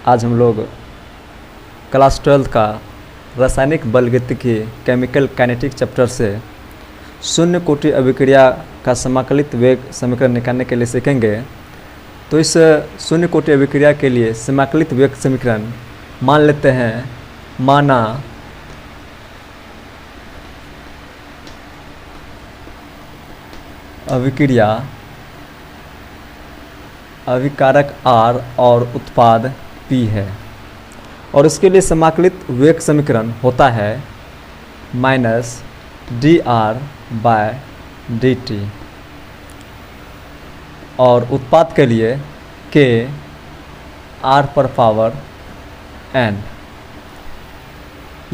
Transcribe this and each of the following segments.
आज हम लोग क्लास 12 का रासायनिक बलगतिकी केमिकल काइनेटिक चैप्टर से शून्य कोटि अभिक्रिया का समाकलित वेग समीकरण निकालने के लिए सीखेंगे। तो इस शून्य कोटि अभिक्रिया के लिए समाकलित वेग समीकरण मान लेते हैं, माना अभिक्रिया अभिकारक R और उत्पाद P है और इसके लिए समाकलित वेग समीकरण होता है -dr/dt और उत्पाद के लिए K r⁴n।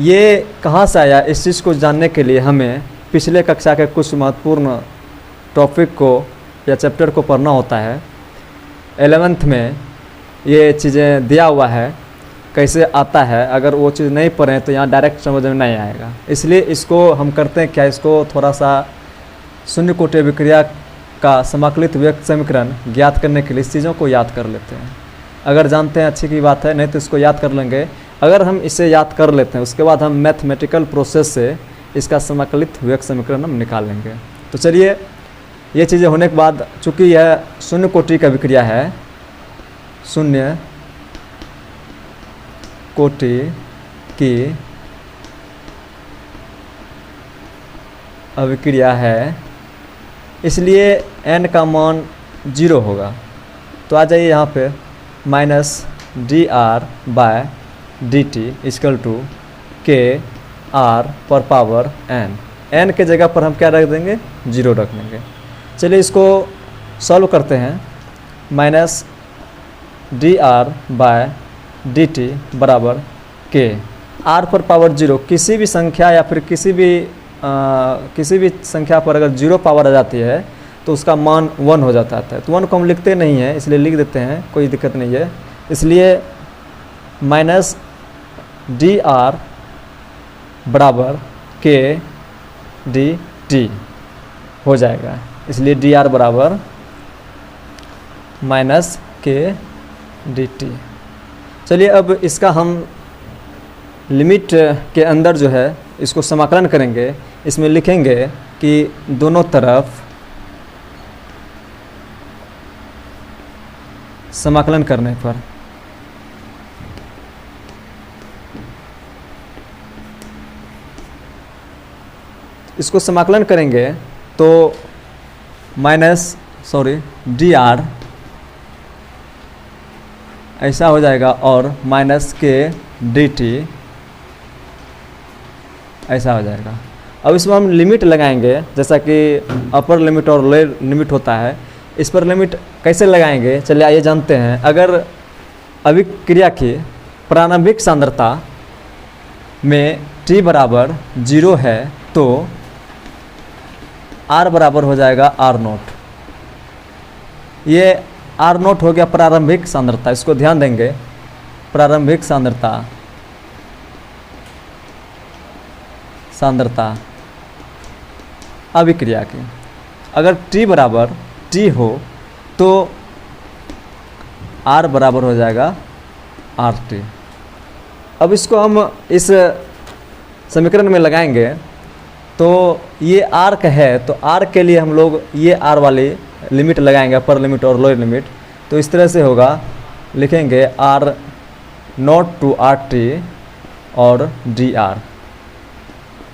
ये कहाँ से आया, इस चीज़ को जानने के लिए हमें पिछले कक्षा के कुछ महत्वपूर्ण टॉपिक को या चैप्टर को पढ़ना होता है। 11th में ये चीज़ें दिया हुआ है, कैसे आता है। अगर वो चीज़ नहीं पढ़ें तो यहाँ डायरेक्ट समझ में नहीं आएगा। इसलिए इसको हम करते हैं क्या, इसको थोड़ा सा शून्य कोटि अभिक्रिया का समाकलित वेग समीकरण ज्ञात करने के लिए इस चीज़ों को याद कर लेते हैं। अगर जानते हैं अच्छी की बात है, नहीं तो इसको याद कर लेंगे। अगर हम इसे याद कर लेते हैं उसके बाद हम मैथमेटिकल प्रोसेस से इसका समाकलित वेग समीकरण हम निकाल लेंगे। तो चलिए, ये चीज़ें होने के बाद, चूँकि यह शून्य कोटि की अभिक्रिया है, शून्य कोटि की अभिक्रिया है, इसलिए n का मान 0 होगा। तो आ जाइए यहाँ पे -dr/dt = K r⁴n। n के जगह पर हम क्या रख देंगे, 0 रख देंगे। चलिए इसको सॉल्व करते हैं। -dr/dt बराबर K r⁴0। किसी भी संख्या या फिर किसी भी संख्या पर अगर 0 पावर आ जाती है तो उसका मान 1 हो जाता है। तो 1 को हम लिखते नहीं हैं, इसलिए लिख देते हैं, कोई दिक्कत नहीं है। इसलिए -dr बराबर K dt हो जाएगा। इसलिए dr बराबर -K dt। चलिए अब इसका हम लिमिट के अंदर जो है इसको समाकलन करेंगे। इसमें लिखेंगे कि दोनों तरफ समाकलन करने पर इसको समाकलन करेंगे तो dr ऐसा हो जाएगा और -K dt ऐसा हो जाएगा। अब इसमें हम लिमिट लगाएंगे, जैसा कि अपर लिमिट और लोअर लिमिट होता है। इस पर लिमिट कैसे लगाएंगे, चलिए आइए जानते हैं। अगर अभिक्रिया की प्रारंभिक सांद्रता में t बराबर 0 है तो r बराबर हो जाएगा r0। ये r0 हो गया प्रारंभिक सांद्रता। इसको ध्यान देंगे, प्रारंभिक सांद्रता अभिक्रिया की। अगर t बराबर t हो तो r बराबर हो जाएगा rt। अब इसको हम इस समीकरण में लगाएंगे तो ये r है, तो r के लिए हम लोग ये r वाली लिमिट लगाएंगे, अपर लिमिट और लोअर लिमिट। तो इस तरह से होगा, लिखेंगे r0 to rt और dr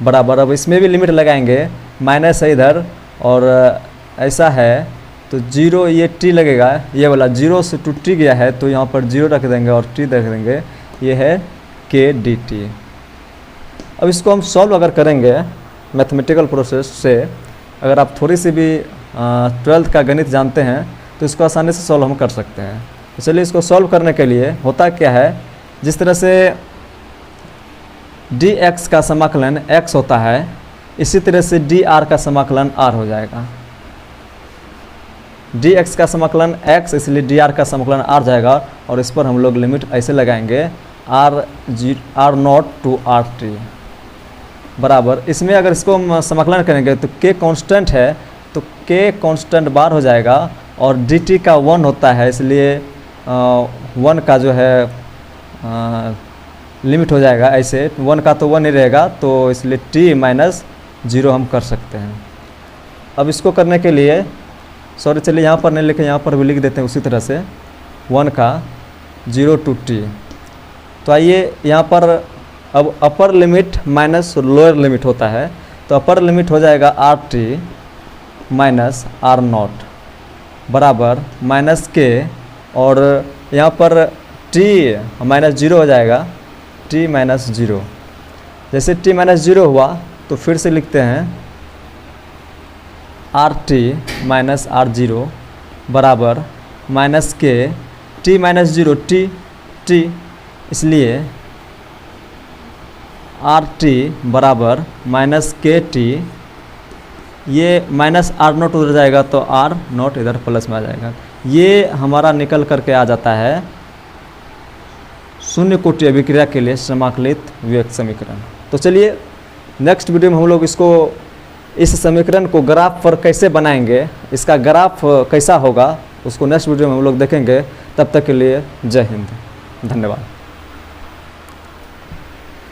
बराबर। अब इसमें भी लिमिट लगाएंगे, माइनस है इधर और ऐसा है तो 0, ये t लगेगा, ये वाला 0 से टू t गया है तो यहाँ पर 0 रख देंगे और t रख देंगे। ये है K dt। अब इसको हम सॉल्व अगर करेंगे मैथमेटिकल प्रोसेस से, अगर आप थोड़ी सी भी 12th का गणित जानते हैं तो इसको आसानी से सॉल्व हम कर सकते हैं। तो चलिए इसको सॉल्व करने के लिए होता क्या है, जिस तरह से dx का समाकलन x होता है, इसी तरह से dr का समाकलन r हो जाएगा। dx का समाकलन x, इसलिए dr का समाकलन r जाएगा। और इस पर हम लोग लिमिट ऐसे लगाएंगे r0 to rt बराबर। इसमें अगर इसको हम समाकलन करेंगे तो k कांस्टेंट है तो k कांस्टेंट बार हो जाएगा और dt का 1 होता है, इसलिए 1 का जो है लिमिट हो जाएगा ऐसे, 1 का तो 1 ही रहेगा, तो इसलिए t माइनस 0 हम कर सकते हैं। अब इसको करने के लिए सॉरी चलिए यहाँ पर नहीं लिखे, यहाँ पर भी लिख देते हैं उसी तरह से 1 का 0 to t। तो आइए यहाँ पर अब upper limit minus lower limit होता है, तो अपर लिमिट हो जाएगा RT माइनस R0 बराबर माइनस के, और यहाँ पर t माइनस 0 हो जाएगा, t माइनस 0। जैसे t माइनस 0 हुआ तो फिर से लिखते हैं RT माइनस R0 बराबर माइनस के, t माइनस 0 t, इसलिए RT बराबर माइनस के टी, ये माइनस R0 उधर जाएगा तो R0 इधर प्लस में आ जाएगा। ये हमारा निकल करके आ जाता है शून्य कोटि अभिक्रिया के लिए समाकलित विवेक समीकरण। तो चलिए नेक्स्ट वीडियो में हम लोग इसको, इस समीकरण को ग्राफ पर कैसे बनाएंगे, इसका ग्राफ कैसा होगा, उसको नेक्स्ट वीडियो में हम लोग देखेंगे। तब तक के लिए जय हिंद, धन्यवाद।